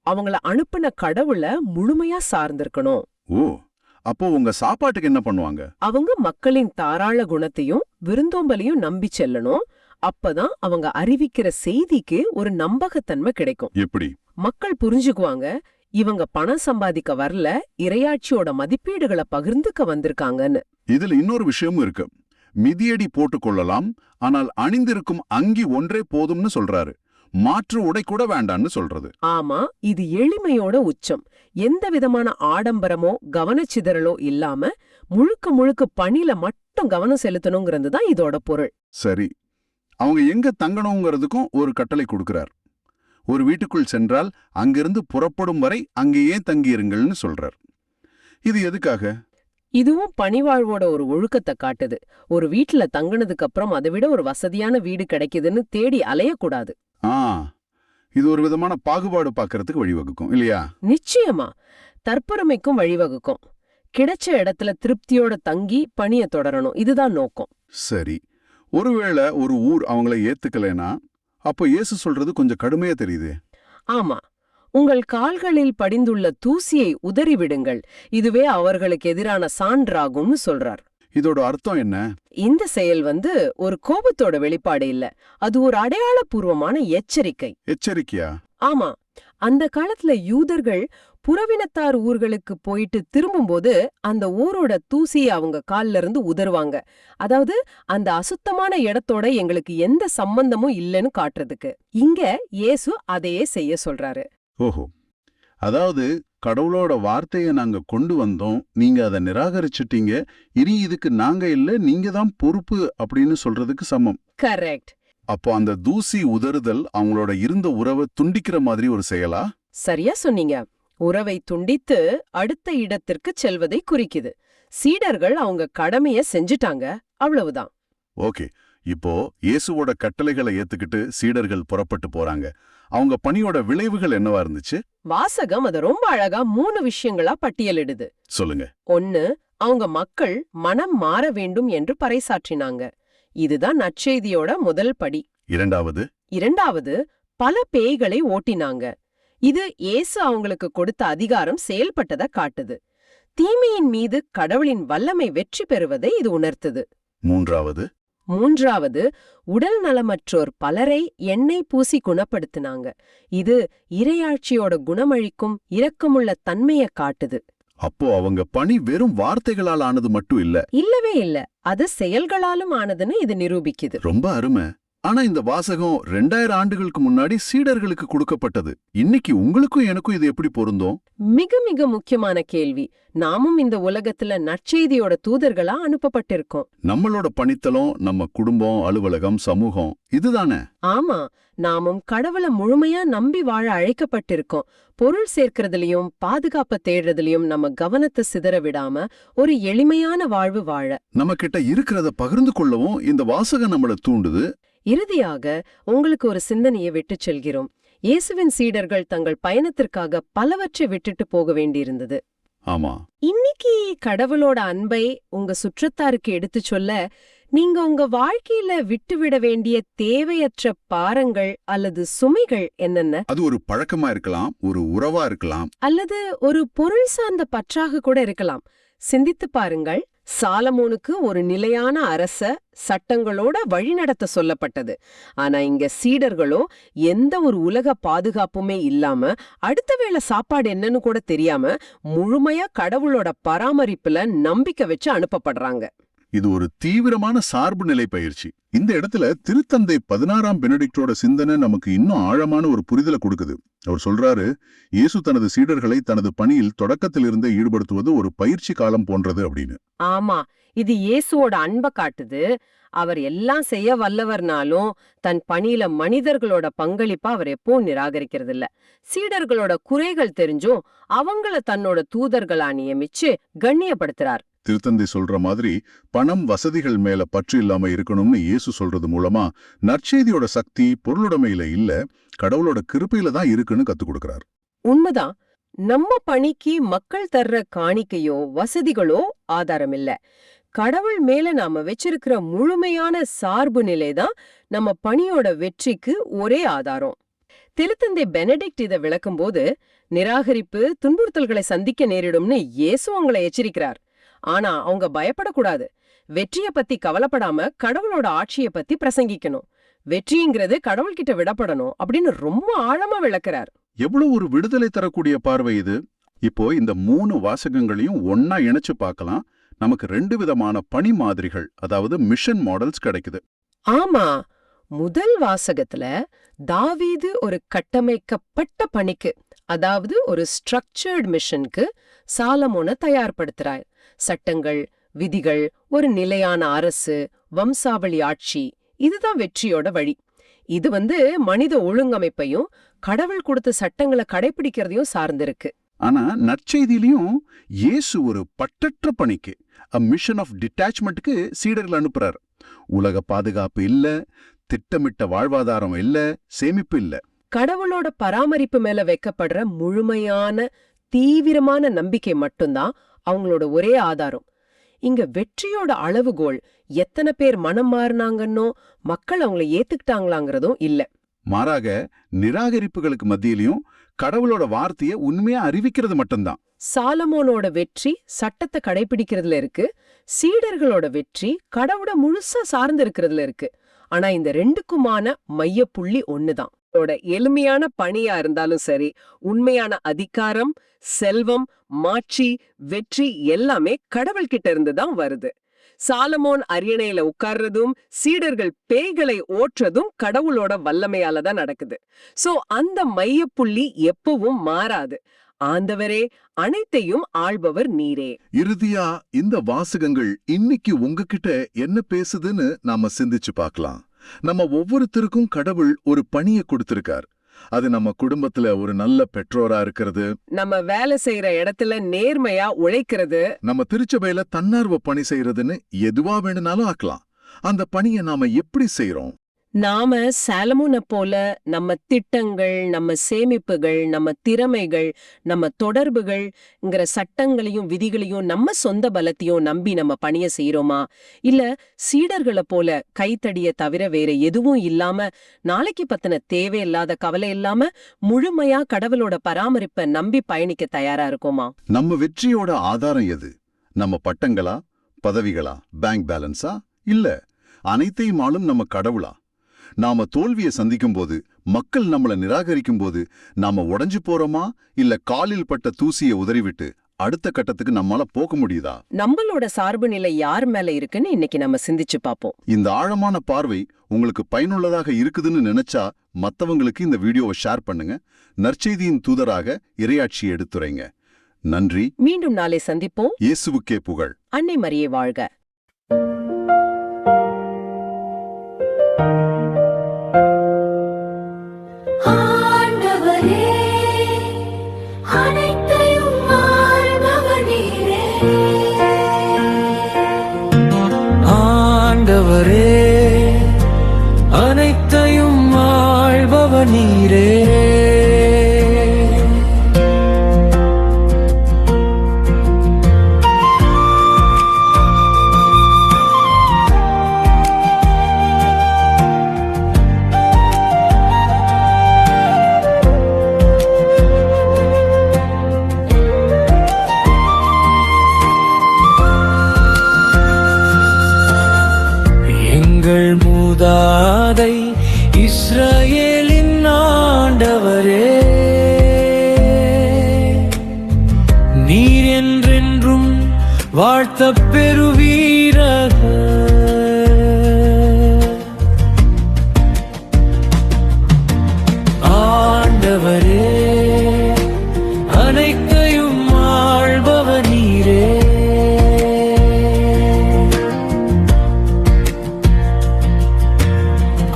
அவங்கள அனுப்பின கடவுளை முழுமையா சார்ந்திருக்கணும். ஓ, அப்போ உங்க சாப்பாட்டுக்கு என்ன பண்ணுவாங்க? அவங்க மக்களின் தாராள குணத்தையும் விருந்தோம்பலையும் நம்பி செல்லணும். அப்பதான் அவங்க அறிவிக்கிற செய்திக்கு ஒரு நம்பகத்தன்மை கிடைக்கும். எப்படி? மக்கள் புரிஞ்சுக்குவாங்க, இவங்க பணம் சம்பாதிக்க வரல, இறையாட்சியோட மதிப்பீடுகளை பகிர்ந்துக்க வந்திருக்காங்கன்னு. இதுல இன்னொரு விஷயமும் இருக்கு. மிதியடி போட்டுக் கொள்ளலாம், ஆனால் அணிந்திருக்கும் அங்கி ஒன்றே போதும்னு சொல்றாரு. மாற்று உடை கூட வேண்டான்னு சொல்றது. ஆமா, இது எளிமையோட உச்சம். எந்த விதமான ஆடம்பரமோ கவனச்சிதறலோ இல்லாம முழுக்க முழுக்க பணியில மட்டும் கவனம் செலுத்தணுங்கிறது தான் இதோட பொருள். சரி, அவங்க எங்க தங்கணுங்கிறதுக்கும் ஒரு கட்டளை கொடுக்கிறார். ஒரு வீட்டுக்குள் சென்றால் அங்கிருந்து புறப்படும் வரை அங்கேயே தங்கியிருங்கள்னு சொல்றார். இது எதுக்காக? இதுவும் பணிவாழ்வோட ஒரு ஒழுக்கத்தை காட்டுது. ஒரு வீட்டுல தங்கினதுக்கு அப்புறம் அதை விட ஒரு வசதியான வீடு கிடைக்குதுன்னு தேடி அலையக்கூடாது. இது ஒரு விதமான பாகுபாடு பார்க்கறதுக்கு வழிவகுக்கும் இல்லையா? நிச்சயமா. தற்பெருமைக்கும் வழிவகுக்கும். கிடைச்ச இடத்துல திருப்தியோட தங்கி பணிய தொடரணும், இதுதான் நோக்கம். சரி, ஒருவேளை ஒரு ஊர் அவங்கள ஏத்துக்கலைனா அப்போ இயேசு சொல்றது கொஞ்சம் கடுமையா தெரியுது. ஆமா, உங்கள் கால்களில் படிந்துள்ள தூசியை உதறிவிடுங்கள், இதுவே அவர்களுக்கு எதிரான சான்றாகும்னு சொல்றார். இதோட அர்த்தம் என்ன? இந்த செயல் ஒரு கோபத்தோட வெளிப்பாடு இல்ல, அது ஒரு அடையாளபூர்வமான எச்சரிக்கை. எச்சரிக்கையா? ஆமா, அந்த காலத்துல யூதர்கள் புறவினத்தார் ஊர்களுக்கு போயிட்டு திரும்பும்போது அந்த ஊரோட தூசியை அவங்க கால்ல இருந்து உதறுவாங்க. அதாவது அந்த அசுத்தமான இடத்தோட எங்களுக்கு எந்த சம்பந்தமும் இல்லைன்னு காட்டுறதுக்கு. இங்க இயேசு அதையே செய்ய சொல்றாரு. ஓஹோ, அதாவது கடவுளோட வார்த்தையை நாங்க கொண்டு வந்தோம், நீங்க அதை நிராகரிச்சுட்டீங்க, இனி இதுக்கு நாங்க இல்ல, நீங்க தான் பொறுப்பு அப்படின்னு சொல்றதுக்கு சமம். கரெக்ட். அப்போ அந்த தூசி உதறுதல் அவங்களோட இருந்த உறவை துண்டிக்கிற மாதிரி ஒரு செயலா? சரியா சொன்னீங்க. உறவை துண்டித்து அடுத்த இடத்திற்கு செல்வதை குறிக்குது. சீடர்கள் அவங்க கடமைய செஞ்சுட்டாங்க, அவ்வளவுதான். ஓகே, இப்போ இயேசுவோட கட்டளைகளை ஏத்துக்கிட்டு சீடர்கள் புறப்பட்டு போறாங்க. அவங்க பணியோட விளைவுகள் என்னவா இருந்துச்சு? வாசகம் அதை ரொம்ப அழகா 3 விஷயங்களா பட்டியலிடுது. சொல்லுங்க. 1, அவங்க மக்கள் மனம் மாற வேண்டும் என்று பறைசாற்றினாங்க. இதுதான் நற்செய்தியோட முதல் படி. 2, பல பேய்களை ஓட்டினாங்க. இது இயேசு அவங்களுக்கு கொடுத்த அதிகாரம் செயல்பட்டதை காட்டுது. தீமையின் மீது கடவுளின் வல்லமை வெற்றி பெறுவதை இது உணர்த்துது. 3, மூன்றாவது, உடல் நலமற்றோர் பலரை எண்ணெய் பூசி குணப்படுத்தினாங்க. இது இறையாட்சியோட குணமளிக்கும் இரக்கமுள்ள தன்மைய காட்டுது. அப்போ அவங்க பணி வெறும் வார்த்தைகளால் ஆனது மட்டும் இல்ல. இல்லவே இல்ல, அது செயல்களாலும் ஆனதுன்னு இது நிரூபிக்குது. ரொம்ப அருமை. ஆனா இந்த வாசகம் 2000 ஆண்டுகளுக்கு முன்னாடி சீடர்களுக்கு கொடுக்கப்பட்டது. இன்னைக்கு உங்களுக்கும் எனக்கும் இது எப்படி பொருந்தும்? மிக மிக முக்கியமான கேள்வி. நாமும் இந்த உலகத்துல நற்செய்தியோட தூதர்களா அனுப்பப்பட்டிருக்கோம். நம்மளோட பணித்தலம் நம்ம குடும்பம், அலுவலகம், சமூகம் இதுதானே? ஆமா, நாமும் கடவுளை முழுமையா நம்பி வாழ அழைக்கப்பட்டிருக்கோம். பொருள் சேர்க்கறதுலயும் பாதுகாப்பை தேடுறதுலயும் நம்ம கவனத்தை சிதற விடாம ஒரு எளிமையான வாழ்வு வாழ நம்ம கிட்ட இருக்கிறத பகிர்ந்து கொள்ளவும் இந்த வாசகம் நம்மள தூண்டுது. இறுதியாக உங்களுக்கு ஒரு சிந்தனையை விட்டுச் செல்கிறோம். இயேசுவின் சீடர்கள் தங்கள் பயணத்திற்காக பலவற்றை விட்டுட்டு போக வேண்டியிருந்தது. ஆமா, இன்னைக்கு கடவுளோட அன்பை உங்க சுற்றத்தாருக்கு எடுத்துச் சொல்ல நீங்க உங்க வாழ்க்கையில விட்டுவிட வேண்டிய தேவையற்ற பாரங்கள் அல்லது சுமைகள் என்னென்ன? அது ஒரு பழக்கமா இருக்கலாம், ஒரு உறவா இருக்கலாம், அல்லது ஒரு பொருள் சார்ந்த பற்றாக கூட இருக்கலாம். சிந்தித்து பாருங்கள். சாலமோனுக்கு ஒரு நிலையான அரச சட்டங்களோட வழிநடத்த சொல்லப்பட்டது. ஆனா இங்க சீடர்களோ எந்த ஒரு உலக பாதுகாப்புமே இல்லாம அடுத்த வேளை சாப்பாடு என்னன்னு கூட தெரியாம முழுமையா கடவுளோட பராமரிப்புல நம்பிக்கை வச்சு அனுப்பப்படுறாங்க. இது ஒரு தீவிரமான சார்பு நிலை பயிற்சி. இந்த இடத்துல திருத்தந்தை 16ஆம் பெனடிக்டோட சிந்தனை நமக்கு இன்னும் ஆழமான ஒரு புரிதலை கொடுக்குது. அவர் சொல்றாரு, இயேசு தனது சீடர்களை தனது பணியில் தொடக்கத்திலிருந்தே ஈடுபடுத்துவது ஒரு பயிற்சி காலம் போன்றது அப்படின்னு. ஆமா, இது இயேசுவோட அன்பை காட்டுது. அவர் எல்லாம் செய்ய வல்லவர்னாலும் தன் பணியில மனிதர்களோட பங்களிப்பா அவர் எப்பவும் நிராகரிக்கிறது இல்ல. சீடர்களோட குறைகள் தெரிஞ்சும் அவங்கள தன்னோட தூதர்களா நியமிச்சு கண்ணியப்படுத்துறார். திருத்தந்தை சொல்ற மாதிரி பணம், வசதிகள் மேல பற்று இல்லாம இருக்கணும்னு இயேசு சொல்றது மூலமா நற்செய்தியோட சக்தி பொருளுடைமையில இல்ல, கடவுளோட கிருபையில தான் இருக்குன்னு கத்துக் கொடுக்கிறார். உண்மைதான். நம்ம பணிக்கு மக்கள் தர்ற காணிக்கையோ வசதிகளோ ஆதாரம் இல்ல. கடவுள் மேல நாம வச்சிருக்கிற முழுமையான சார்பு நிலைதான் நம்ம பணியோட வெற்றிக்கு ஒரே ஆதாரம். திருத்தந்தை பெனடிக்ட் இதை விளக்கும்போது, நிராகரிப்பு, துன்புறுத்தல்களை சந்திக்க நேரிடும்னு இயேசு அவங்களை எச்சரிக்கிறார். ஆனா அவங்க பயப்படக்கூடாது. வெற்றிய பத்தி கவலைப்படாம கடவுளோட ஆட்சிய பத்தி பிரசங்கிக்கணும். வெற்றிங்கிறது கடவுள்கிட்ட விடப்படணும் அப்படின்னு ரொம்ப ஆழமா விளக்குறார். எவ்வளவு ஒரு விடுதலை தரக்கூடிய பார்வை இது. இப்போ இந்த 3 வாசகங்களையும் ஒன்னா இணைச்சு பார்க்கலாம். நமக்கு 2 விதமான பணி மாதிரிகள், அதாவது மிஷன் மாடல்ஸ் கிடைக்குது. ஆமா, முதல் வாசகத்துல தாவீது ஒரு கட்டமைக்கப்பட்ட பணிக்கு, அதாவது ஒரு ஸ்ட்ரக்சர்ட் மிஷனுக்கு சாலமோனை தயார்படுத்துறார். சட்டங்கள், விதிகள், ஒரு நிலையான அரசு, வம்சாவளி ஆட்சி, இதுதான் வெற்றியோட வழி. இது மனித ஒழுங்கமைப்பையும் கடவுள் கொடுத்த சட்டங்களை கடைபிடிக்கிறதையும் சார்ந்திருக்கு. ஆனா நற்செய்தியிலையும் இயேசு ஒரு பட்டற்ற பணிக்கு, மிஷன் ஆஃப் டிட்டாச்மெண்ட்க்கு சீடர்கள் அனுப்புறார். உலக பாதுகாப்பு இல்ல, திட்டமிட்ட வாழ்வாதாரம் இல்ல, சேமிப்பு இல்ல. கடவுளோட பராமரிப்பு மேல வைக்கப்படுற முழுமையான தீவிரமான நம்பிக்கை மட்டும்தான் அவங்களோட ஒரே ஆதாரம். இங்க வெற்றியோட அளவுகோல் எத்தனை பேர் மனம் மாறினாங்கன்னோ மக்கள் அவங்கள ஏத்துக்கிட்டாங்களாங்கிறதும் இல்ல. மாறாக நிராகரிப்புகளுக்கு மத்தியிலையும் கடவுளோட வார்த்தையை உண்மையா அறிவிக்கிறது மட்டும்தான். சாலமோனோட வெற்றி சட்டத்தை கடைபிடிக்கிறதுல இருக்கு, சீடர்களோட வெற்றி கடவுளை முழுசா சார்ந்து இருக்கிறதுல இருக்கு. ஆனா இந்த ரெண்டுக்குமான மையப்புள்ளி ஒண்ணுதான். எளிமையான பணியா இருந்தாலும் சரி, உண்மையான அதிகாரம், செல்வம், மாட்சி, வெற்றி எல்லாமே கடவுள்கிட்ட இருந்துதான் வருது. சாலமோன் அரியணையில உட்கார்றதும் சீடர்கள் பேய்களை ஓட்டுறதும் கடவுளோட வல்லமையால தான் நடக்குது. சோ அந்த மையப்புள்ளி எப்பவும் மாறாது. ஆண்டவரே, அனைத்தையும் ஆள்பவர் நீரே. இறுதியா இந்த வாசகங்கள் இன்னைக்கு உங்ககிட்ட என்ன பேசுதுன்னு நாம சிந்திச்சு பார்க்கலாம். நம்ம ஒவ்வொருத்தருக்கும் கடவுள் ஒரு பணியை கொடுத்திருக்கார். அது நம்ம குடும்பத்துல ஒரு நல்ல பெற்றோரா இருக்கிறது, நம்ம வேலை செய்யற இடத்துல நேர்மையா உழைக்கிறது, நம்ம திருச்சபையில தன்னார்வ பணி செய்யறதுன்னு எதுவா வேணும்னாலும் ஆக்கலாம். அந்த பணியை நாம எப்படி செய்யறோம்? நாம சாலமோனை போல நம்ம திட்டங்கள், நம்ம சேமிப்புகள், நம்ம திறமைகள், நம்ம தொடர்புகள்ங்கிற சட்டங்களையும் விதிகளையும் நம்ம சொந்த பலத்தையும் நம்பி நம்ம பணிய செய்யறோமா? இல்ல சீடர்களை போல கைத்தடிய தவிர வேற எதுவும் இல்லாம, நாளைக்கு பத்தின தேவையில்லாத கவலை இல்லாம முழுமையா கடவுளோட பராமரிப்பை நம்பி பயணிக்க தயாரா இருக்கோமா? நம்ம வெற்றியோட ஆதாரம் எது? நம்ம பட்டங்களா, பதவிகளா, பேங்க் பேலன்ஸா? இல்ல, அனைத்தையும் ஆளும் நம்ம கடவுளா? நாம தோல்வியை சந்திக்கும் போது, மக்கள் நம்மள நிராகரிக்கும் போது, நாம உடைஞ்சு போறோமா இல்ல காலில் பட்ட தூசியை உதறிவிட்டு அடுத்த கட்டத்துக்கு நம்மால போக முடியுதா? நம்மளோட சார்பு நிலை யார் மேல இருக்குன்னு இன்னைக்கு நம்ம சிந்திச்சு பார்ப்போம். இந்த ஆழமான பார்வை உங்களுக்கு பயனுள்ளதாக இருக்குதுன்னு நினைச்சா மத்தவங்களுக்கு இந்த வீடியோவை ஷேர் பண்ணுங்க. நற்செய்தியின் தூதராக இறையாட்சி எடுத்துரைங்க. நன்றி. மீண்டும் நாளை சந்திப்போம். இயேசுவுக்கே புகழ். அன்னை மரியே வாழ்க. ஆண்டவரே, அனைத்தையும் ஆள்பவர் நீரே. எங்கள் மூதாதை இஸ்ரவேலின் ஆண்டவரே, நீர் என்றென்றும் வாழ்த்தப் பெறுவீராக. ஆண்டவரே, அனைத்தையும் ஆள்பவர் நீரே.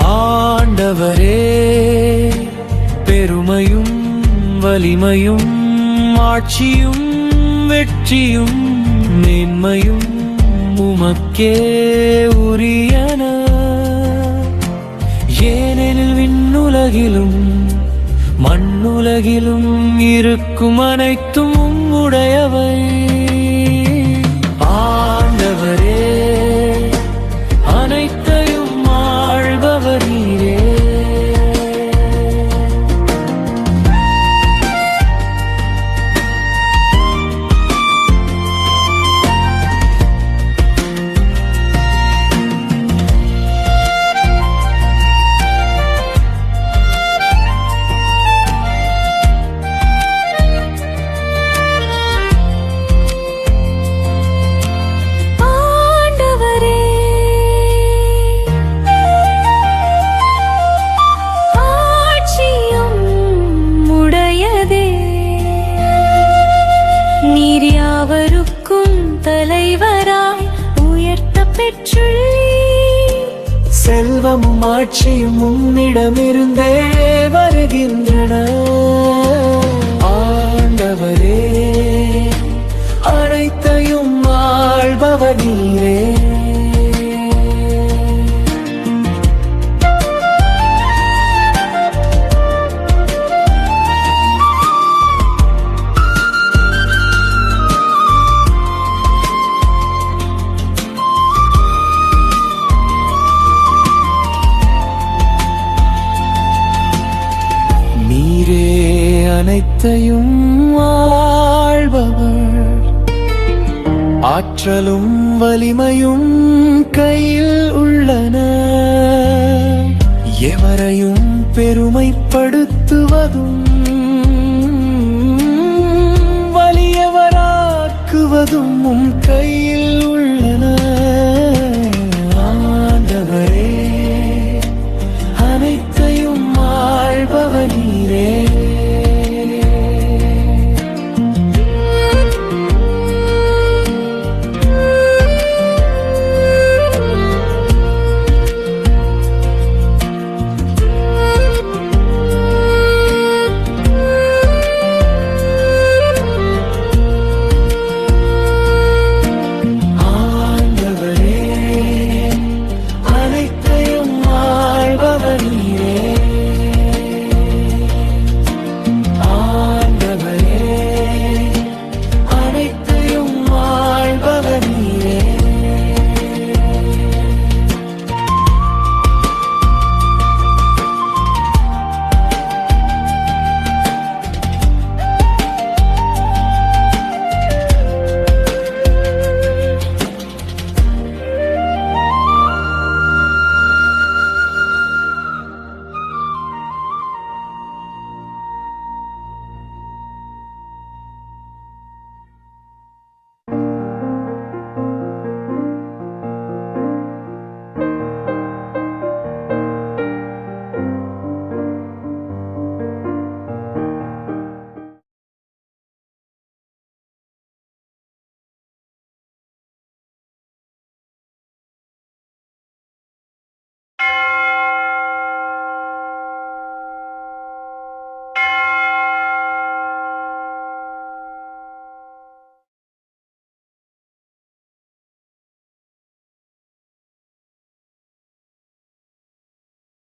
ஆண்டவரே, பெருமையும் வலிமையும் ஆட்சியும் வெற்றியும் மேன்மையும் உமக்கே உரியன. ஏனெனில் விண்ணுலகிலும் மண்ணுலகிலும் இருக்கும் அனைத்தும் உம்முடையவை. ஆண்டவரே, அனைத்தையும் ஆள்பவர் நீரே. நீர் யாவருக்கும் தலைவராய் உயர்த்த பெற்றுள்ளீர். செல்வமும் ஆட்சியும் உம்மிடமிருந்தே வருகின்றன. ஆண்டவரே, அனைத்தையும் ஆள்பவர் நீரே. நீரே அனைத்தையும் ஆள்பவர். ஆற்றலும் வலிமையும் கையில் உள்ளன. எவரையும் பெருமைப்படுத்துவதும் வலியவராக்குவதும் உம் கையில்